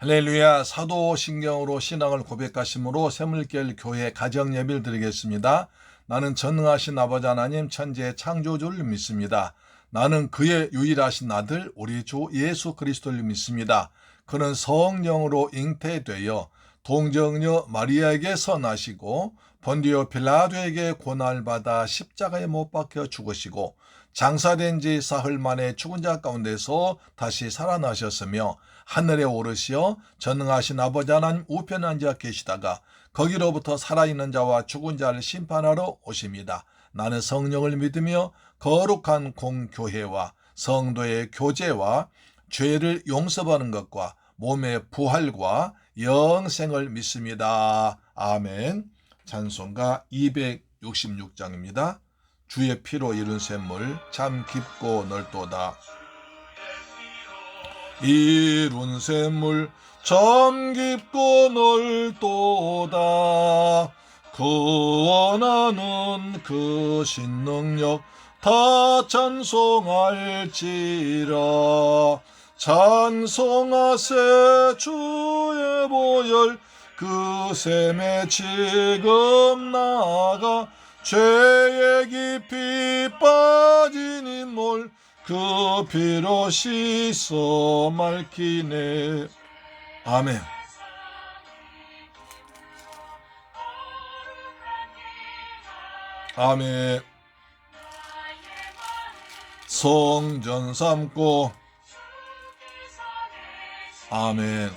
할렐루야. 사도신경으로 신앙을 고백하심으로 샘물길 교회 가정 예배를 드리겠습니다. 나는 전능하신 아버지 하나님 천지의 창조주를 믿습니다. 나는 그의 유일하신 아들 우리 주 예수 그리스도를 믿습니다. 그는 성령으로 잉태되어 동정녀 마리아에게서 나시고 본디오 빌라도에게 고난을 받아 십자가에 못 박혀 죽으시고 장사된 지 사흘 만에 죽은 자 가운데서 다시 살아나셨으며 하늘에 오르시어 전능하신 아버지 하나님 우편에 앉아 계시다가 거기로부터 살아있는 자와 죽은 자를 심판하러 오십니다. 나는 성령을 믿으며 거룩한 공교회와 성도의 교제와 죄를 용서받는 것과 몸의 부활과 영생을 믿습니다. 아멘. 찬송가 266장입니다. 주의 피로 이룬 샘물 참 깊고 넓도다. 이룬 샘물 참 깊고 넓도다. 구원하는 그 신능력 다 찬송할지라. 찬송하세 주의 보혈 그 샘에 지금 나아가 죄의 깊이 빠진 인물 그 피로 씻어 맑히네. 아멘. 아멘. 성전 삼고 아멘.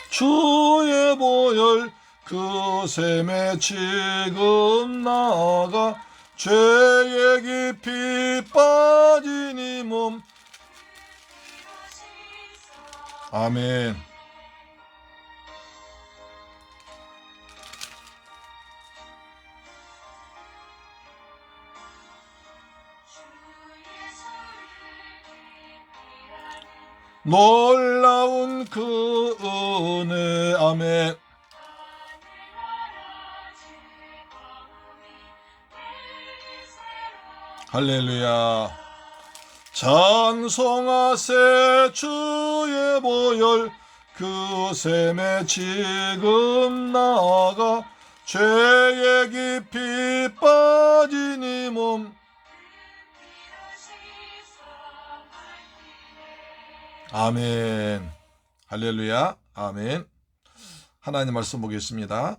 주의 보혈 그 샘에 지금 나아가 죄의 깊이 빠진 이 몸. 아멘. 놀라운 그 은혜. 아멘. 할렐루야. 찬송하세 주의 보혈 그 샘에 지금 나아가 죄의 깊이 빠진 이 몸. 아멘. 할렐루야. 아멘. 하나님 말씀 보겠습니다.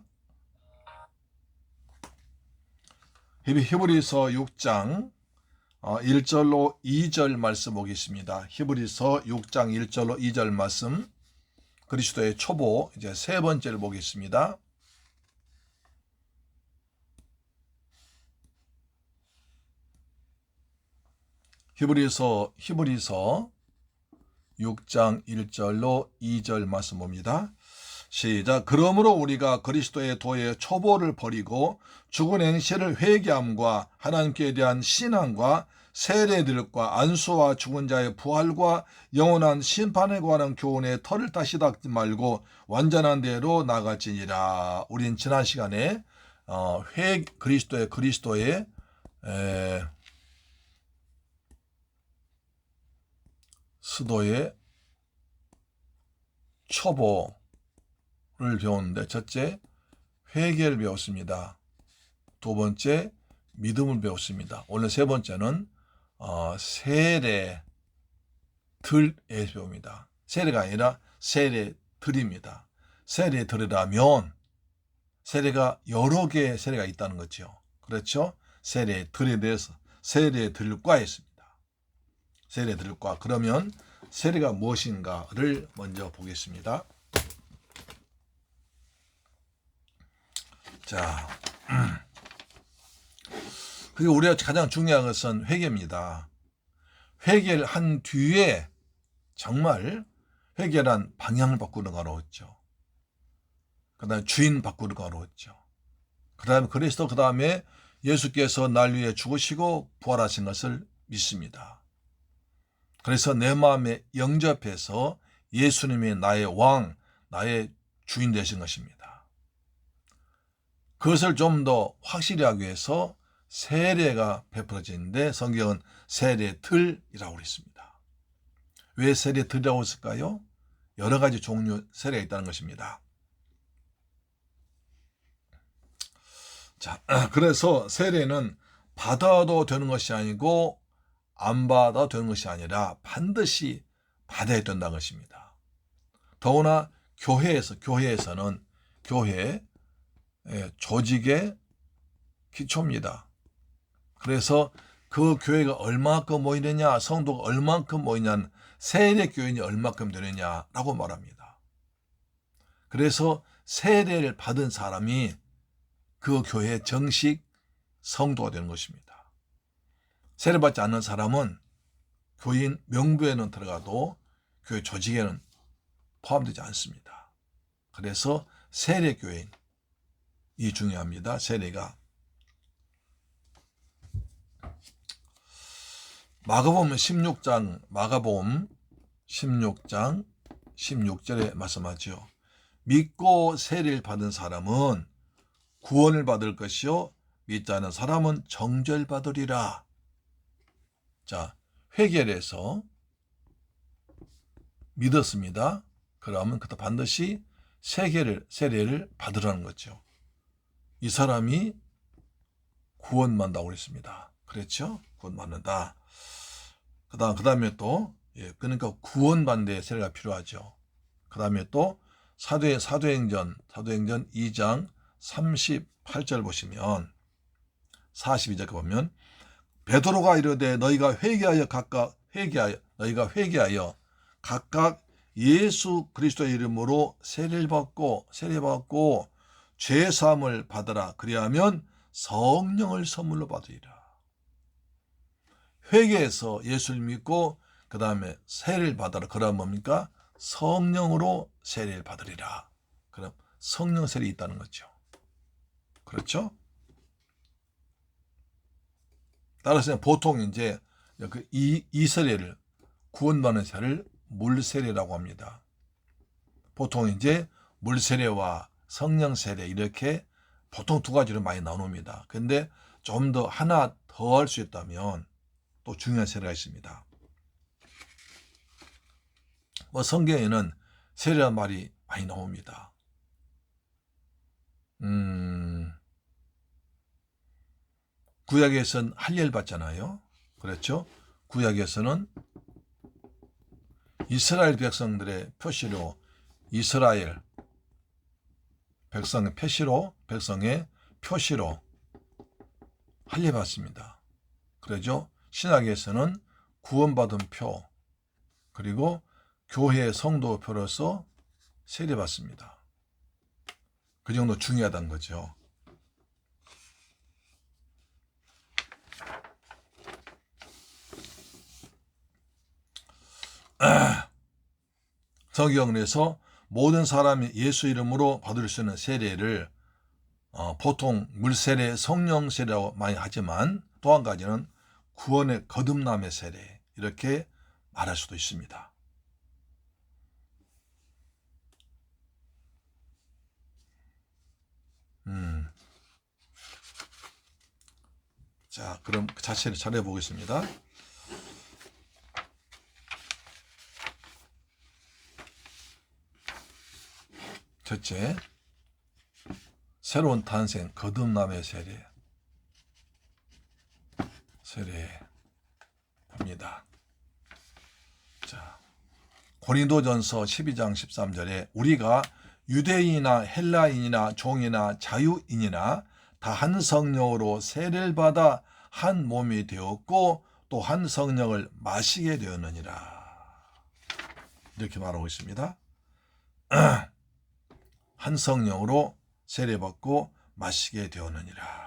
히브리서 6장 1절로 2절 말씀 보겠습니다. 히브리서 6장 1절로 2절 말씀, 그리스도의 초보 이제 세 번째를 보겠습니다. 히브리서 6장 1절로 2절 말씀 봅니다. 시작. 그러므로 우리가 그리스도의 도의 초보를 버리고 죽은 행실을 회개함과 하나님께 대한 신앙과 세례들과 안수와 죽은 자의 부활과 영원한 심판에 관한 교훈의 털을 다시 닦지 말고 완전한 대로 나갈지니라. 우린 지난 시간에 그리스도의 스도의 초보를 배웠는데, 첫째 회개를 배웠습니다. 두 번째 믿음을 배웠습니다. 오늘 세 번째는 세례들에 배웁니다. 세례가 아니라 세례들입니다. 세례들이라면 세례가 여러 개의 세례가 있다는 거죠. 그렇죠? 세례들에 대해서 세례들과 했습니다. 세례들과. 그러면 세례가 무엇인가를 먼저 보겠습니다. 자, 그리고 우리가 가장 중요한 것은 회개입니다. 회개를 한 뒤에 정말 회개란 방향을 바꾸는 거 어려웠죠. 그 다음에 주인 바꾸는 거 어려웠죠. 그 다음에 그리스도, 그 다음에 예수께서 날 위해 죽으시고 부활하신 것을 믿습니다. 그래서 내 마음에 영접해서 예수님이 나의 왕, 나의 주인 되신 것입니다. 그것을 좀 더 확실히 하기 위해서 세례가 베풀어지는데 성경은 세례들이라고 그랬습니다. 왜 세례 드리라고 했을까요? 여러 가지 종류 세례가 있다는 것입니다. 자, 그래서 세례는 받아도 되는 것이 아니고 안 받아도 되는 것이 아니라 반드시 받아야 된다는 것입니다. 더구나 교회에서는 교회 조직의 기초입니다. 그래서 그 교회가 얼마큼 모이느냐, 성도가 얼마큼 모이냐는 세례 교인이 얼마큼 되느냐라고 말합니다. 그래서 세례를 받은 사람이 그 교회의 정식 성도가 되는 것입니다. 세례받지 않는 사람은 교인 명부에는 들어가도 교회 조직에는 포함되지 않습니다. 그래서 세례 교인이 중요합니다. 세례가. 마가복음 16장 16절에 말씀하죠. 믿고 세례를 받은 사람은 구원을 받을 것이요 믿지 않은 사람은 정죄를 받으리라. 자, 회개를 해서 믿었습니다. 그러면 그때 반드시 세례를 받으라는 거죠. 이 사람이 구원받는다고 그랬습니다. 그렇죠? 구원받는다. 그 다음에 또 그러니까 구원받는 데 세례가 필요하죠. 그 다음에 또 사도행전 2장 38절 보시면 42절 보면 베드로가 이르되 너희가 회개하여 각각 예수 그리스도의 이름으로 세례를 받고 죄 사함을 받으라. 그리하면 성령을 선물로 받으리라. 회개해서 예수를 믿고 그 다음에 세례를 받으라. 그러면 뭡니까? 성령으로 세례를 받으리라. 그럼 성령 세례 있다는 거죠. 그렇죠? 따라서 보통 이제 이 세례를 구원받는 세례를 물세례라고 합니다. 보통 이제 물세례와 성령 세례 이렇게 보통 두 가지로 많이 나눕니다. 근데 좀 더 하나 더 할 수 있다면 또 중요한 세례가 있습니다. 성경에는 세례란 말이 많이 나옵니다. 구약에서는 할례를 받잖아요. 그렇죠? 구약에서는 이스라엘 백성들의 표시로 이스라엘 백성의 표시로 할례 받습니다. 그러죠? 신약에서는 구원받은 표 그리고 교회 성도표로서 세례받습니다. 그 정도 중요하다는 거죠. 성경에서 모든 사람이 예수 이름으로 받을 수 있는 세례를 보통 물세례, 성령세례라고 많이 하지만 또 한 가지는 구원의 거듭남의 세례 이렇게 말할 수도 있습니다. 자, 그럼 그 자체를 잘해 보겠습니다. 첫째, 새로운 탄생, 거듭남의 세례 봅니다. 자, 고린도전서 12장 13절에 우리가 유대인이나 헬라인이나 종이나 자유인이나 다 한 성령으로 세례를 받아 한 몸이 되었고 또 한 성령을 마시게 되었느니라. 이렇게 말하고 있습니다. 한 성령으로 세례받고 마시게 되었느니라.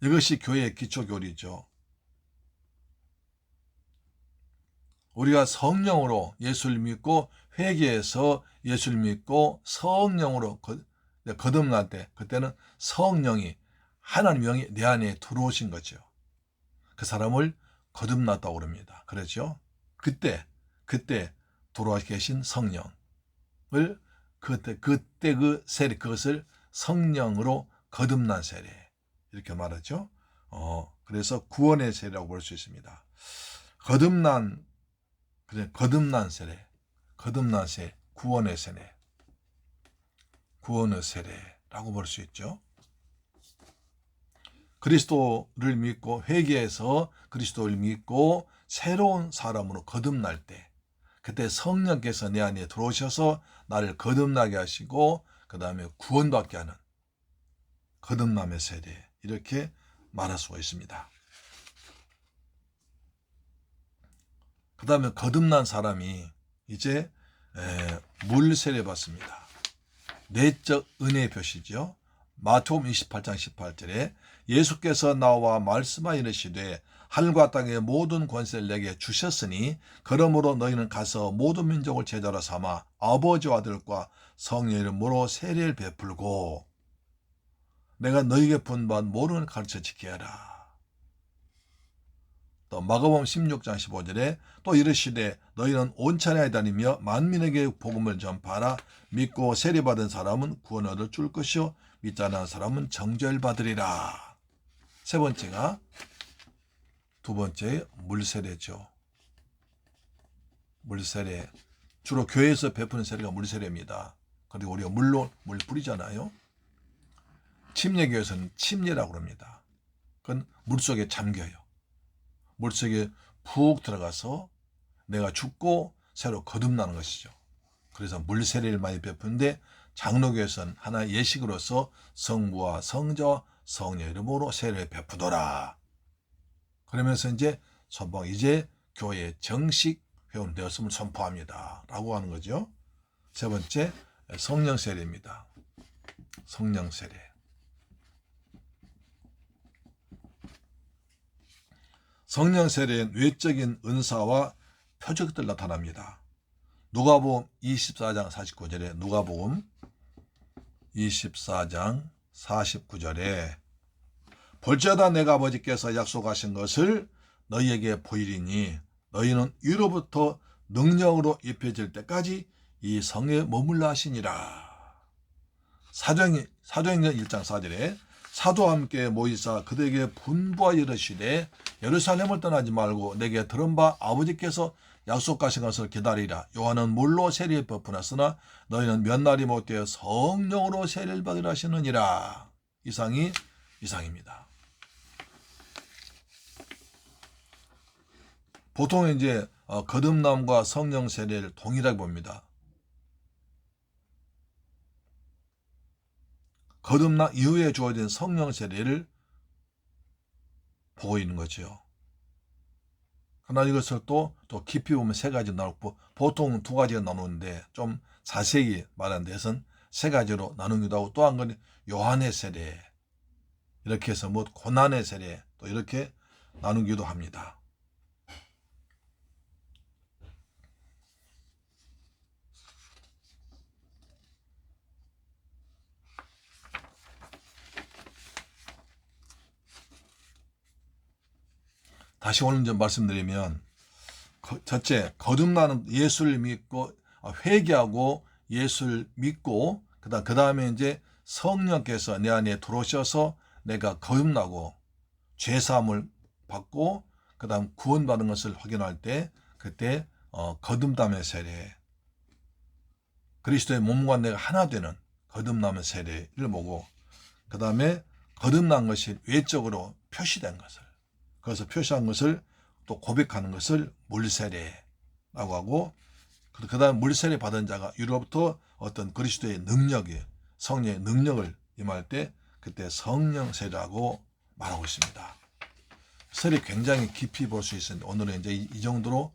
이것이 교회의 기초교리죠. 우리가 성령으로 예수를 믿고 회개해서 예수를 믿고 성령으로 거듭날 때 그때는 성령이 하나님 영이 내 안에 들어오신 거죠. 그 사람을 거듭났다고 그럽니다. 그렇죠? 그때 들어와 계신 성령을 그때 그 세례 그것을 성령으로 거듭난 세례 이렇게 말하죠. 그래서 구원의 세례라고 볼 수 있습니다. 거듭난 세례, 거듭난 세례, 구원의 세례, 구원의 세례라고 볼 수 있죠. 그리스도를 믿고 회개해서 그리스도를 믿고 새로운 사람으로 거듭날 때, 그때 성령께서 내 안에 들어오셔서 나를 거듭나게 하시고 그 다음에 구원받게 하는 거듭남의 세례, 이렇게 말할 수가 있습니다. 그 다음에 거듭난 사람이 이제 물 세례 받습니다. 내적 은혜의 표시죠. 마태복음 28장 18절에 예수께서 나와 말씀하여 이르시되 하늘과 땅의 모든 권세를 내게 주셨으니 그러므로 너희는 가서 모든 민족을 제자로 삼아 아버지와 아들과 성령의 이름으로 세례를 베풀고 내가 너희에게 분부한 모든 가르쳐 지키게 하라. 또 마가복음 16장 15절에 또 이르시되 너희는 온 천하에 다니며 만민에게 복음을 전파하라. 믿고 세례받은 사람은 구원 얻을 줄 것이요 믿지 않은 사람은 정죄를 받으리라. 세 번째가 두 번째 물세례죠. 물세례. 주로 교회에서 베푸는 세례가 물세례입니다. 그리고 우리가 물로 물 뿌리잖아요. 침례교에서는 침례라고 합니다. 그건 물속에 잠겨요. 물속에 푹 들어가서 내가 죽고 새로 거듭나는 것이죠. 그래서 물세례를 많이 베푸는데 장로교에서는 하나의 예식으로서 성부와 성자와 성령의 이름으로 세례를 베푸더라. 그러면서 이제 선포 이제 교회의 정식 회원 되었음을 선포합니다. 라고 하는 거죠. 세 번째 성령 세례입니다. 성령 세례. 성령 세례엔 외적인 은사와 표적들 나타납니다. 누가복음 24장 49절에 누가복음 24장 49절에 볼지어다 내가 아버지께서 약속하신 것을 너희에게 보이리니 너희는 위로부터 능력으로 입혀질 때까지 이 성에 머물라 하시니라. 사도행전 1장 4절에 사도와 함께 모이사 그들에게 분부하여 이르시되 예루살렘을 떠나지 말고 내게 들은 바 아버지께서 약속하신 것을 기다리라. 요한은 물로 세례를 베푸었으나 너희는 몇 날이 못되어 성령으로 세례를 받으라 하시느니라. 이상입니다. 보통 이제 거듭남과 성령 세례를 동일하게 봅니다. 거듭남 이후에 주어진 성령 세례를 보고 있는 거죠. 그러나 이것을 또 깊이 보면 세 가지 나누고 보통 두 가지가 나누는데 좀 자세히 말하는 데서는 세 가지로 나누기도 하고 또 한 건 요한의 세례 이렇게 해서 뭐 고난의 세례 또 이렇게 나누기도 합니다. 다시 오늘 좀 말씀드리면 첫째 거듭나는 예수를 믿고 회개하고 예수를 믿고 그 다음에 이제 성령께서 내 안에 들어오셔서 내가 거듭나고 죄사함을 받고 그 다음 구원받은 것을 확인할 때 그때 거듭남의 세례 그리스도의 몸과 내가 하나 되는 거듭남의 세례를 보고 그 다음에 거듭난 것이 외적으로 표시된 것을 그래서 표시한 것을 또 고백하는 것을 물세례라고 하고 그 다음 물세례 받은 자가 위로부터 어떤 그리스도의 능력이 성령의 능력을 임할 때 그때 성령 세례라고 말하고 있습니다. 세례 굉장히 깊이 볼 수 있습니다. 오늘은 이제 이 정도로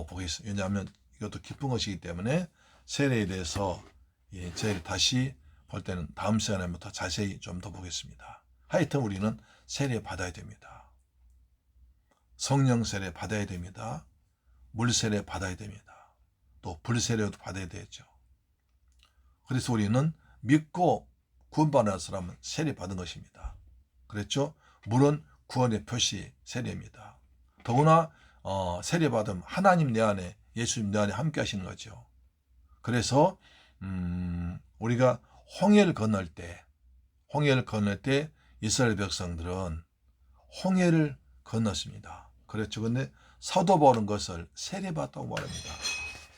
보겠습니다. 왜냐하면 이것도 깊은 것이기 때문에 세례에 대해서 저희 다시 볼 때는 다음 시간에부터 자세히 좀 더 보겠습니다. 하여튼 우리는 세례 받아야 됩니다. 성령 세례 받아야 됩니다. 물 세례 받아야 됩니다. 또 불 세례도 받아야 되죠. 그래서 우리는 믿고 구원받은 사람은 세례 받은 것입니다. 그랬죠? 물은 구원의 표시 세례입니다. 더구나 세례 받으면 하나님 내 안에 예수님 내 안에 함께 하시는 거죠. 그래서 우리가 홍해를 건널 때 이스라엘 백성들은 홍해를 건넜습니다. 그랬죠. 근데 사도 바울은 그것을 세례받았다고 말합니다.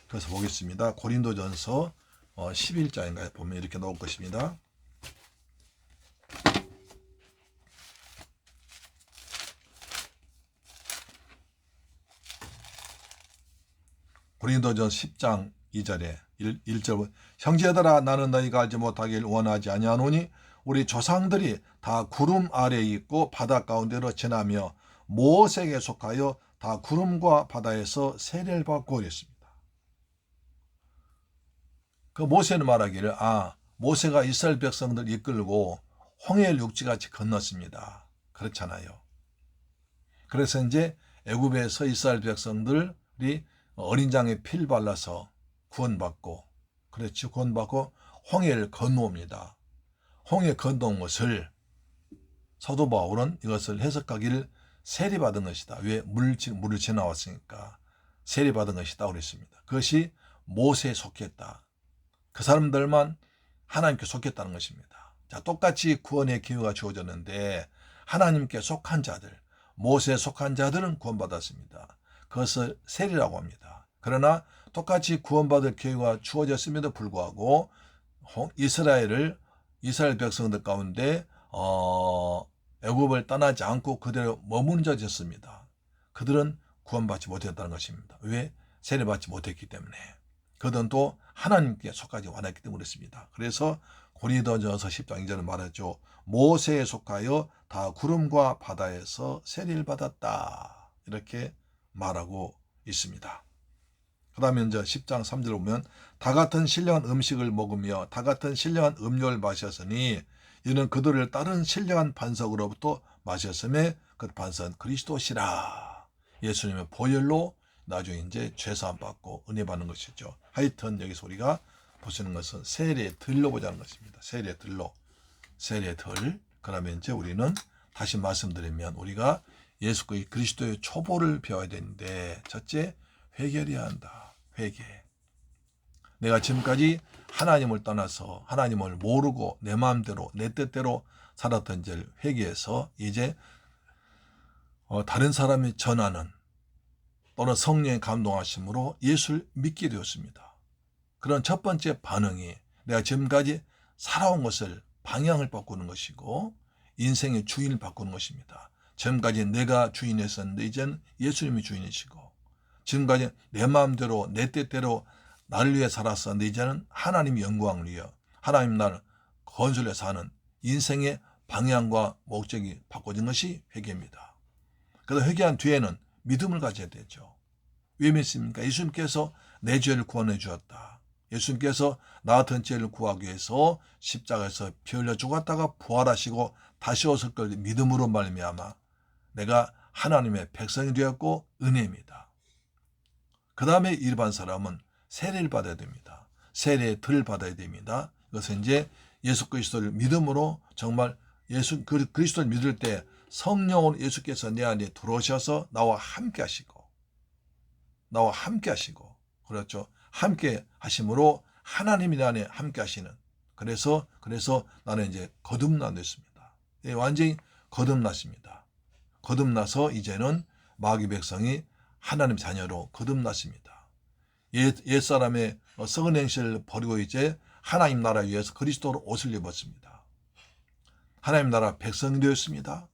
그래서 보겠습니다. 고린도전서 11장인가요? 보면 이렇게 나올 것입니다. 고린도전 10장 2절에 1절 형제들아 나는 너희가 알지 못하길 원하지 아니하노니 우리 조상들이 다 구름 아래에 있고 바다 가운데로 지나며 모세에게 속하여 다 구름과 바다에서 세례를 받고 그랬습니다. 그 모세는 말하기를 모세가 이스라엘 백성들 이끌고 홍해를 육지같이 건넜습니다. 그렇잖아요. 그래서 이제 애굽에서 이스라엘 백성들이 어린 양의 피를 발라서 구원받고 그렇죠. 구원받고 홍해를 건너옵니다. 홍해 건너온 것을 사도 바울은 이것을 해석하기를 세례받은 것이다. 왜? 물을 지나왔으니까 세례받은 것이다 그랬습니다. 그것이 모세에 속했다. 그 사람들만 하나님께 속했다는 것입니다. 자, 똑같이 구원의 기회가 주어졌는데 하나님께 속한 자들, 모세에 속한 자들은 구원받았습니다. 그것을 세례라고 합니다. 그러나 똑같이 구원받을 기회가 주어졌음에도 불구하고 이스라엘 백성들 가운데 애굽을 떠나지 않고 그대로 머무르졌습니다. 그들은 구원받지 못했다는 것입니다. 왜? 세례받지 못했기 때문에. 그들은 또 하나님께 속하지 않았기 때문에 그렇습니다. 그래서 고린도전서 10장 2절은 말하죠. 모세에 속하여 다 구름과 바다에서 세례를 받았다. 이렇게 말하고 있습니다. 그 다음에 이제 10장 3절 보면 다 같은 신령한 음식을 먹으며 다 같은 신령한 음료를 마셨으니 이는 그들을 다른 신령한 반석으로부터 마셨음에 그 반석은 그리스도시라. 예수님의 보혈로 나중에 이제 죄사함 받고 은혜 받는 것이죠. 하여튼 여기서 우리가 보시는 것은 세례의 들로 보자는 것입니다. 세례의 들로. 세례의 들. 그러면 이제 우리는 다시 말씀드리면 우리가 예수 그리스도의 초보를 배워야 되는데 첫째 회개해야 한다. 회개. 내가 지금까지 하나님을 떠나서 하나님을 모르고 내 마음대로 내 뜻대로 살았던 죄를 회개해서 이제 다른 사람이 전하는 또는 성령의 감동하심으로 예수를 믿게 되었습니다. 그런 첫 번째 반응이 내가 지금까지 살아온 것을 방향을 바꾸는 것이고 인생의 주인을 바꾸는 것입니다. 지금까지 내가 주인이었었는데 이제는 예수님이 주인이시고 지금까지 내 마음대로 내 뜻대로 나를 위해 살았었는데 이제는 하나님의 영광을 위해 하나님 나를 건설해 사는 인생의 방향과 목적이 바꿔진 것이 회개입니다. 그래서 회개한 뒤에는 믿음을 가져야 되죠. 왜 믿습니까? 예수님께서 내 죄를 구원해 주었다. 예수님께서 나 같은 죄를 구하기 위해서 십자가에서 피 흘려 죽었다가 부활하시고 다시 오실 걸 믿음으로 말미암아 내가 하나님의 백성이 되었고 은혜입니다. 그 다음에 일반 사람은 세례를 받아야 됩니다. 세례의 들을 받아야 됩니다. 이것은 이제 예수 그리스도를 믿음으로 정말 예수 그리스도를 믿을 때 성령으로 예수께서 내 안에 들어오셔서 나와 함께 하시고 그렇죠. 함께 하심으로 하나님이 내 안에 함께 하시는 그래서 나는 이제 거듭난 됐습니다. 완전히 거듭났습니다. 거듭나서 이제는 마귀 백성이 하나님 자녀로 거듭났습니다. 옛사람의 썩은 행실을 버리고 이제 하나님 나라 위해서 그리스도로 옷을 입었습니다. 하나님 나라 백성이 되었습니다.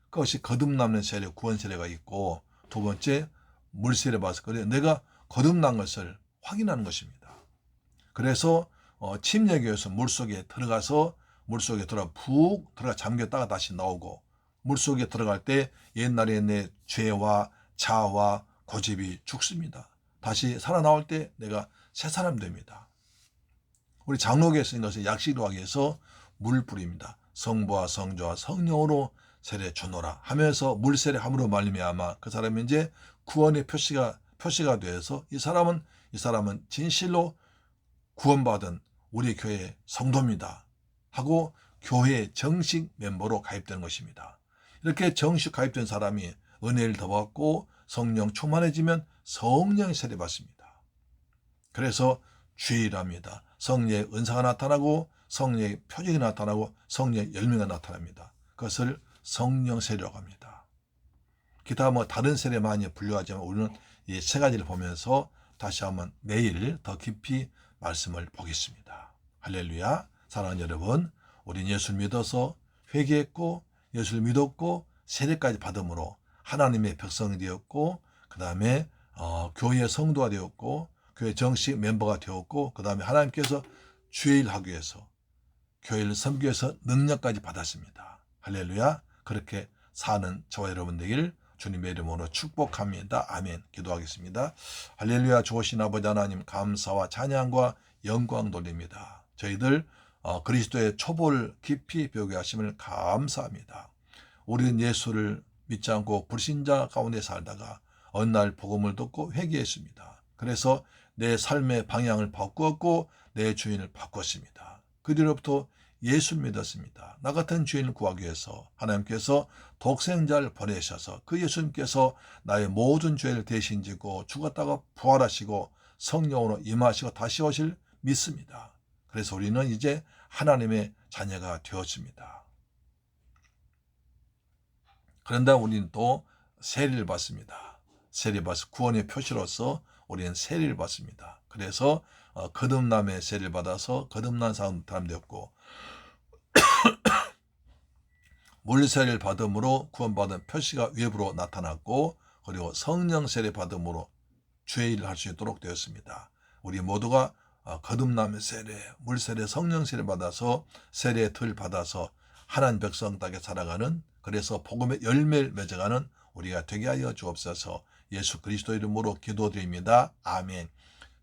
그것이 거듭남는 세례, 구원 세례가 있고 두 번째 물세례 받아서 그래 내가 거듭난 것을 확인하는 것입니다. 그래서 침례교에 위해서 물속에 들어가서 물속에 푹 들어가 잠겼다가 다시 나오고 물속에 들어갈 때 옛날에 내 죄와 자아와 고집이 죽습니다. 다시 살아나올 때 내가 새 사람 됩니다. 우리 장로교에 쓰는 것은 약식으로 하기 위해서 물 뿌립니다. 성부와 성자와 성령으로 세례 주노라 하면서 물세례 함으로 말미암아 그 사람이 이제 구원의 표시가 되어서 이 사람은 진실로 구원받은 우리 교회 성도입니다 하고 교회 정식 멤버로 가입되는 것입니다. 이렇게 정식 가입된 사람이 은혜를 더 받고 성령 충만해지면 성령의 세례 받습니다. 그래서 주일합니다. 성령의 은사가 나타나고 성령의 표적이 나타나고 성령의 열매가 나타납니다. 그것을 성령 세례라고 합니다. 기타 뭐 다른 세례 많이 분류하지만 우리는 이 세 가지를 보면서 다시 한번 내일 더 깊이 말씀을 보겠습니다. 할렐루야. 사랑하는 여러분, 우린 예수를 믿어서 회개했고 예수를 믿었고 세례까지 받음으로 하나님의 백성이 되었고 그 다음에 교회 성도가 되었고 교회 정식 멤버가 되었고 그 다음에 하나님께서 주의 일 하기 위해서 교회를 섬기기 위해서 능력까지 받았습니다. 할렐루야. 그렇게 사는 저와 여러분 되길 주님의 이름으로 축복합니다. 아멘. 기도하겠습니다. 할렐루야. 좋으신 아버지 하나님 감사와 찬양과 영광 돌립니다. 저희들 그리스도의 초보를 깊이 배우게 하심을 감사합니다. 우리는 예수를 믿지 않고 불신자 가운데 살다가 어느 날 복음을 듣고 회개했습니다. 그래서 내 삶의 방향을 바꾸었고 내 주인을 바꿨습니다. 그 뒤로부터 예수를 믿었습니다. 나 같은 주인을 구하기 위해서 하나님께서 독생자를 보내셔서 그 예수님께서 나의 모든 죄를 대신 지고 죽었다가 부활하시고 성령으로 임하시고 다시 오실 믿습니다. 그래서 우리는 이제 하나님의 자녀가 되었습니다. 그런데 우리는 또 세례를 받습니다. 세례 받아서 구원의 표시로서 우리는 세례를 받습니다. 그래서 거듭남의 세례를 받아서 거듭난 사람 되었고 물세례를 받음으로 구원받은 표시가 외부로 나타났고 그리고 성령 세례 받음으로 주의 일을 할 수 있도록 되었습니다. 우리 모두가 거듭남의 세례, 물세례, 성령 세례 받아서 세례의 틀 받아서 하나님 백성답게 살아가는 그래서 복음의 열매를 맺어가는 우리가 되게 하여 주옵소서. 예수 그리스도 이름으로 기도드립니다. 아멘.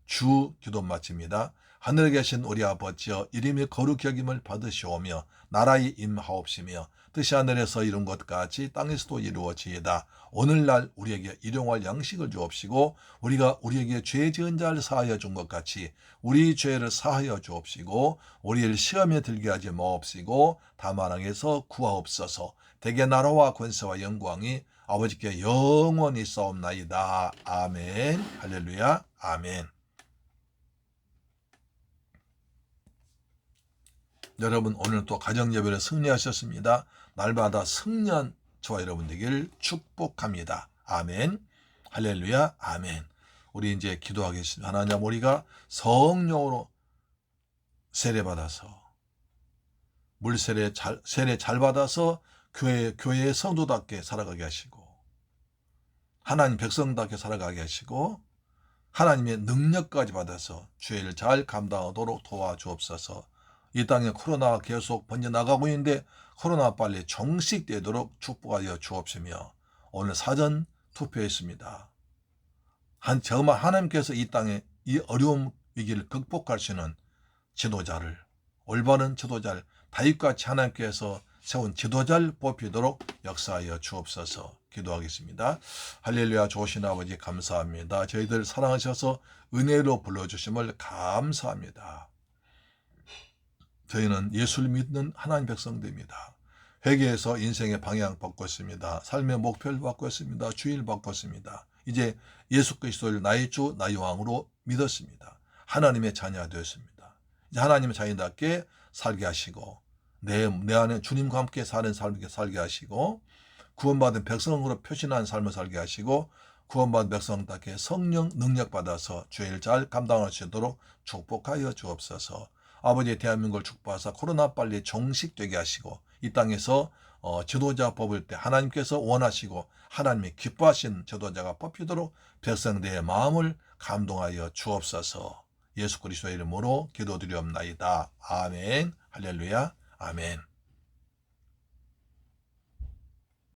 주 기도 마칩니다. 하늘에 계신 우리 아버지여 이름이 거룩히 여김을 받으시오며 나라의 임하옵시며 뜻이 하늘에서 이룬 것 같이 땅에서도 이루어지이다. 오늘날 우리에게 일용할 양식을 주옵시고 우리가 우리에게 죄 지은 자를 사하여 준 것 같이 우리 죄를 사하여 주옵시고 우리를 시험에 들게 하지 마옵시고 다만 악에서 구하옵소서. 대개 나라와 권세와 영광이 아버지께 영원히 싸움나이다. 아멘. 할렐루야. 아멘. 여러분 오늘 또 가정예배를 승리하셨습니다. 날마다 승리한 저와 여러분 되기를 축복합니다. 아멘. 할렐루야. 아멘. 우리 이제 기도하겠습니다. 하나님 우리가 성령으로 세례받아서 물세례 세례 잘 받아서 교회의 성도답게 살아가게 하시고 하나님 백성답게 살아가게 하시고 하나님의 능력까지 받아서 죄를 잘 감당하도록 도와주옵소서. 이 땅에 코로나가 계속 번져나가고 있는데 코로나 빨리 종식되도록 축복하여 주옵시며 오늘 사전 투표했습니다. 정말 하나님께서 이 땅에 이 어려움 위기를 극복할 수 있는 지도자를 올바른 지도자를 다윗같이 하나님께서 세운 지도자를 뽑히도록 역사하여 주옵소서. 기도하겠습니다. 할렐루야. 좋으신 아버지 감사합니다. 저희들 사랑하셔서 은혜로 불러주심을 감사합니다. 저희는 예수를 믿는 하나님 백성들입니다. 회개해서 인생의 방향 바꿨습니다. 삶의 목표를 바꿨습니다. 주의를 바꿨습니다. 이제 예수 그리스도를 나의 주 나의 왕으로 믿었습니다. 하나님의 자녀가 되었습니다. 이제 하나님의 자녀답게 살게 하시고 내 안에 주님과 함께 사는 삶을 살게 하시고 구원받은 백성으로 표신한 삶을 살게 하시고 구원받은 백성답게 성령 능력 받아서 죄를 잘 감당할 수 있도록 축복하여 주옵소서. 아버지 대한민국을 축복하사 코로나 빨리 종식되게 하시고 이 땅에서 지도자 뽑을 때 하나님께서 원하시고 하나님이 기뻐하신 지도자가 뽑히도록 백성들의 마음을 감동하여 주옵소서. 예수 그리스도의 이름으로 기도드리옵나이다. 아멘. 할렐루야. 아멘.